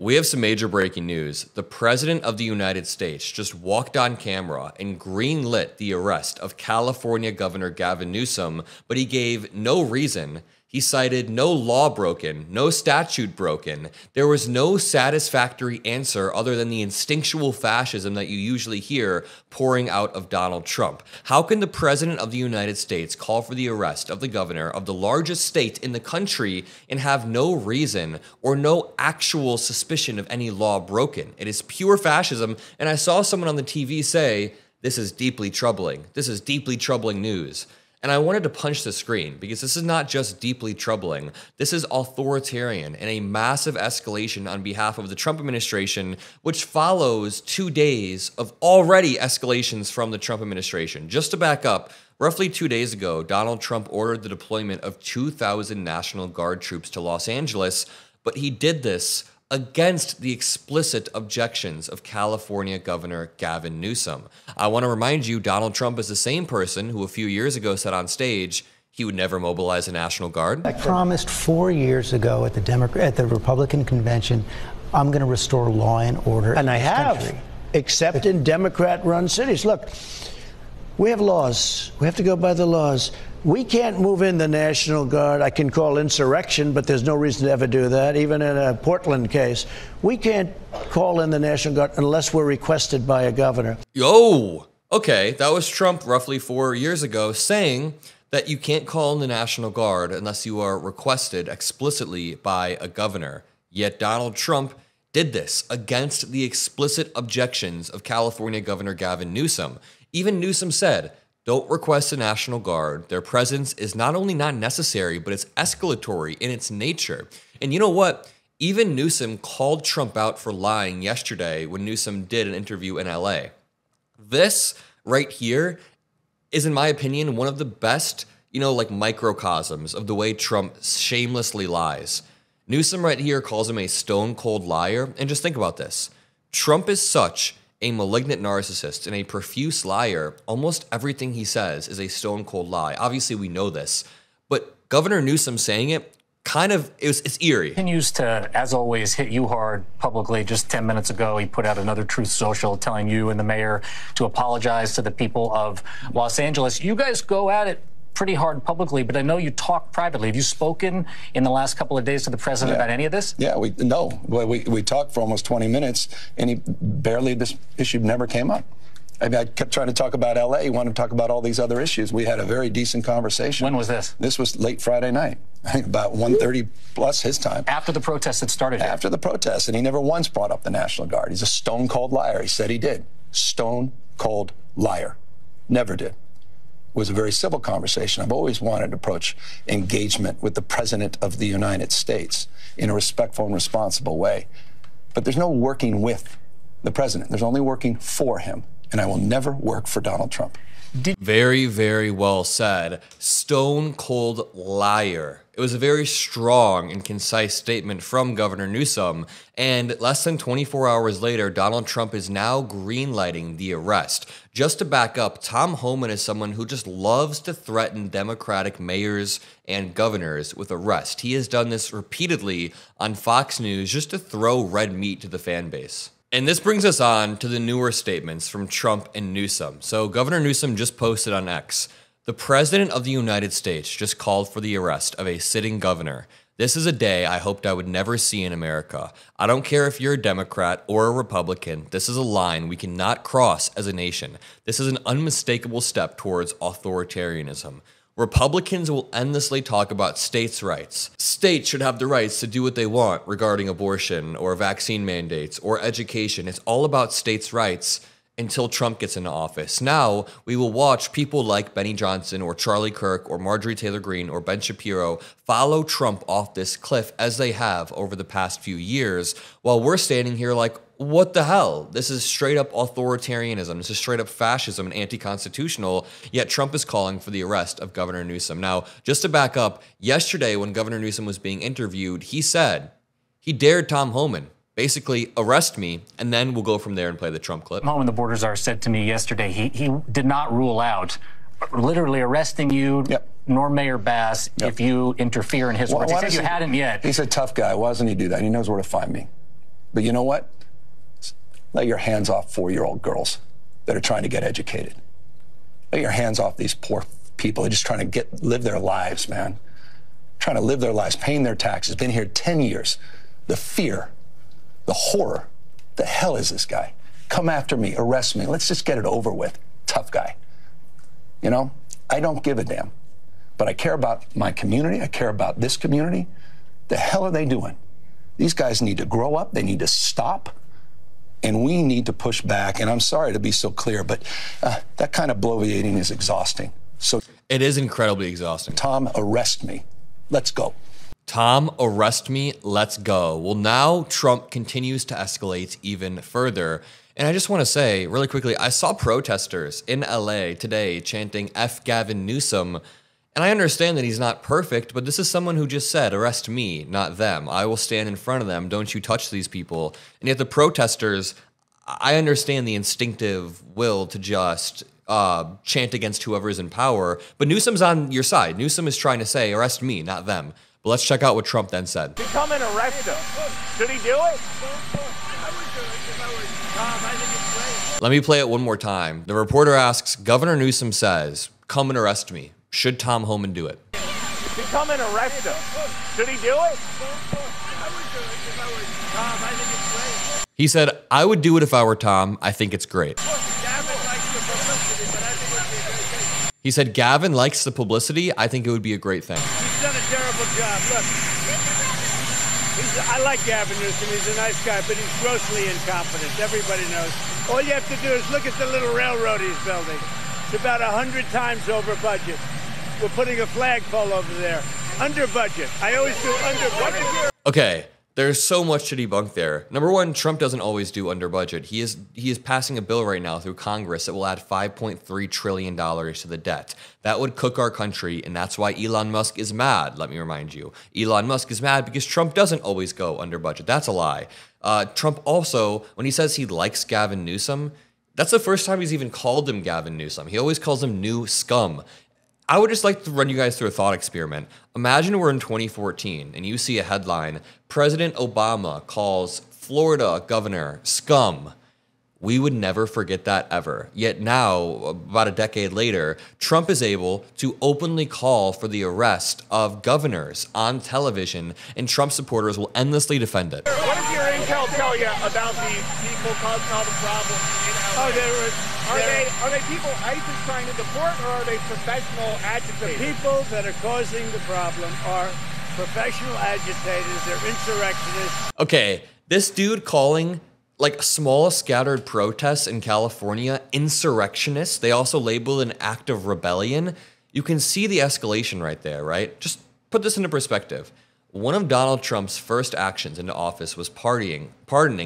We have some major breaking news. The President of the United States just walked on camera and greenlit the arrest of California Governor Gavin Newsom, but he gave no reason. He cited no law broken, no statute broken. There was no satisfactory answer other than the instinctual fascism that you usually hear pouring out of Donald Trump. How can the President of the United States call for the arrest of the governor of the largest state in the country and have no reason or no actual suspicion of any law broken? It is pure fascism, and I saw someone on the TV say, "This is deeply troubling. This is deeply troubling news." And I wanted to punch the screen because this is not just deeply troubling. This is authoritarian and a massive escalation on behalf of the Trump administration, which follows 2 days of already escalations from the Trump administration. Just to back up, roughly 2 days ago, Donald Trump ordered the deployment of 2,000 National Guard troops to Los Angeles, but he did this against the explicit objections of California Governor Gavin Newsom. I want to remind you, Donald Trump is the same person who a few years ago said on stage he would never mobilize a National Guard. I promised 4 years ago at the Republican convention, I'm going to restore law and order. And I have, country. except in Democrat-run cities. Look, we have laws. We have to go by the laws. We can't move in the National Guard. I can call insurrection, but there's no reason to ever do that, even in a Portland case. We can't call in the National Guard unless we're requested by a governor. Yo, okay, that was Trump roughly 4 years ago saying that you can't call in the National Guard unless you are requested explicitly by a governor. Yet Donald Trump did this against the explicit objections of California Governor Gavin Newsom. Even Newsom said, "Don't request a National Guard. Their presence is not only not necessary, but it's escalatory in its nature." And you know what? Even Newsom called Trump out for lying yesterday when Newsom did an interview in LA. This right here is, in my opinion, one of the best, microcosms of the way Trump shamelessly lies. Newsom right here calls him a stone cold liar. And just think about this. Trump is such a malignant narcissist and a profuse liar. Almost everything he says is a stone cold lie. Obviously, we know this, but Governor Newsom saying it it's eerie. Continues to, as always, hit you hard publicly. Just 10 minutes ago, he put out another Truth Social telling you and the mayor to apologize to the people of Los Angeles. You guys go at it pretty hard publicly, but I know you talk privately. Have you spoken in the last couple of days to the president about any of this? Yeah, we talked for almost 20 minutes, and this issue never came up. I kept trying to talk about L.A. He wanted to talk about all these other issues. We had a very decent conversation. When was this? This was late Friday night, about 1:30 plus his time. After the protests had started? After the protests, and he never once brought up the National Guard. He's a stone-cold liar. He said he did. Stone-cold liar. Never did. Was a very civil conversation. I've always wanted to approach engagement with the President of the United States in a respectful and responsible way. But there's no working with the President. There's only working for him. And I will never work for Donald Trump. Very, very well said. Stone cold liar. It was a very strong and concise statement from Governor Newsom. And less than 24 hours later, Donald Trump is now greenlighting the arrest. Just to back up, Tom Homan is someone who just loves to threaten Democratic mayors and governors with arrest. He has done this repeatedly on Fox News just to throw red meat to the fan base. And this brings us on to the newer statements from Trump and Newsom. So Governor Newsom just posted on X, "The President of the United States just called for the arrest of a sitting governor. This is a day I hoped I would never see in America. I don't care if you're a Democrat or a Republican. This is a line we cannot cross as a nation. This is an unmistakable step towards authoritarianism. Republicans will endlessly talk about states' rights. States should have the rights to do what they want regarding abortion or vaccine mandates or education. It's all about states' rights until Trump gets into office. Now, we will watch people like Benny Johnson or Charlie Kirk or Marjorie Taylor Greene or Ben Shapiro follow Trump off this cliff as they have over the past few years, while we're standing here like, what the hell? This is straight up authoritarianism. This is straight up fascism and anti-constitutional, yet Trump is calling for the arrest of Governor Newsom. Now, just to back up, yesterday when Governor Newsom was being interviewed, he said he dared Tom Homan, basically arrest me, and then we'll go from there and play the Trump clip. Homan, the border czar, said to me yesterday he did not rule out literally arresting you, nor Mayor Bass, if you interfere in his words. He said you hadn't yet. He's a tough guy. Why doesn't he do that? He knows where to find me. But you know what? Lay your hands off 4-year-old girls that are trying to get educated. Lay your hands off these poor people. They're just trying to live their lives, man. Trying to live their lives, paying their taxes. Been here 10 years. The fear, the horror. The hell is this guy? Come after me, arrest me. Let's just get it over with. Tough guy. You know, I don't give a damn. But I care about my community. I care about this community. The hell are they doing? These guys need to grow up. They need to stop. And we need to push back. And I'm sorry to be so clear, but that kind of bloviating is exhausting. So It is incredibly exhausting. Tom, arrest me. Let's go. Tom, arrest me, let's go. Well, now Trump continues to escalate even further. And I just want to say really quickly, I saw protesters in LA today chanting F Gavin Newsom. And I understand that he's not perfect, but this is someone who just said, arrest me, not them. I will stand in front of them. Don't you touch these people. And yet the protesters, I understand the instinctive will to just chant against whoever is in power. But Newsom's on your side. Newsom is trying to say, arrest me, not them. But let's check out what Trump then said. Come and arrest him. Should he do it? Let me play it one more time. The reporter asks, Governor Newsom says, come and arrest me. Should Tom Homan do it? Come and arrest him. Should he do it? He said, I would do it if I were Tom. I think it's great. He said, Gavin likes the publicity. I think it would be a great thing. He's done a terrible job. Look, I like Gavin Newsom. He's a nice guy, but he's grossly incompetent. Everybody knows. All you have to do is look at the little railroad he's building. It's about 100 times over budget. We're putting a flagpole over there. Under budget. I always do under budget. Okay, there's so much to debunk there. Number one, Trump doesn't always do under budget. He is passing a bill right now through Congress that will add $5.3 trillion to the debt. That would cook our country, and that's why Elon Musk is mad, let me remind you. Elon Musk is mad because Trump doesn't always go under budget. That's a lie. Trump also, when he says he likes Gavin Newsom, that's the first time he's even called him Gavin Newsom. He always calls him new scum. I would just like to run you guys through a thought experiment. Imagine we're in 2014 and you see a headline, President Obama calls Florida governor scum. We would never forget that ever. Yet now, about a decade later, Trump is able to openly call for the arrest of governors on television, and Trump supporters will endlessly defend it. What does your intel tell you about these people causing all the problems in LA? Are they people ICE is trying to deport, or are they professional agitators? The people that are causing the problem are professional agitators. They're insurrectionists. Okay, this dude calling like small scattered protests in California insurrectionists. They also label an act of rebellion. You can see the escalation right there, right? Just put this into perspective. One of Donald Trump's first actions into office was pardoning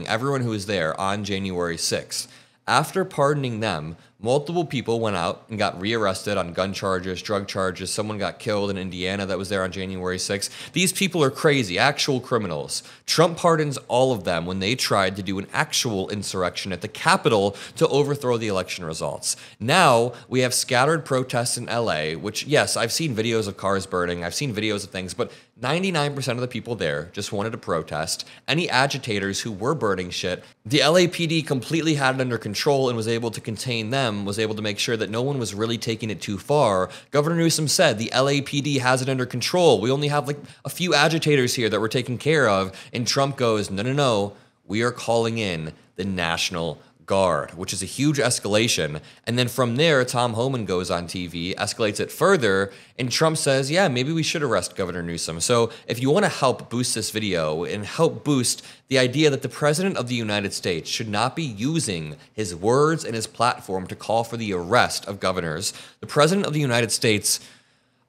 everyone who was there on January 6th. After pardoning them, multiple people went out and got rearrested on gun charges, drug charges. Someone got killed in Indiana that was there on January 6th. These people are crazy, actual criminals. Trump pardons all of them when they tried to do an actual insurrection at the Capitol to overthrow the election results. Now we have scattered protests in LA, which, yes, I've seen videos of cars burning. I've seen videos of things, but 99% of the people there just wanted to protest. Any agitators who were burning shit, the LAPD completely had it under control and was able to contain them, was able to make sure that no one was really taking it too far. Governor Newsom said the LAPD has it under control. We only have like a few agitators here that we're taking care of. And Trump goes, no, we are calling in the National Guard, which is a huge escalation. And then from there, Tom Homan goes on TV, escalates it further, and Trump says, yeah, maybe we should arrest Governor Newsom. So if you want to help boost this video and help boost the idea that the President of the United States should not be using his words and his platform to call for the arrest of governors, the President of the United States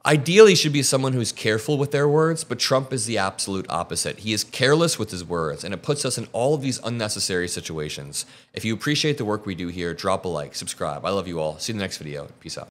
ideally should be someone who's careful with their words, but Trump is the absolute opposite. He is careless with his words, and it puts us in all of these unnecessary situations. If you appreciate the work we do here, drop a like, subscribe. I love you all. See you in the next video. Peace out.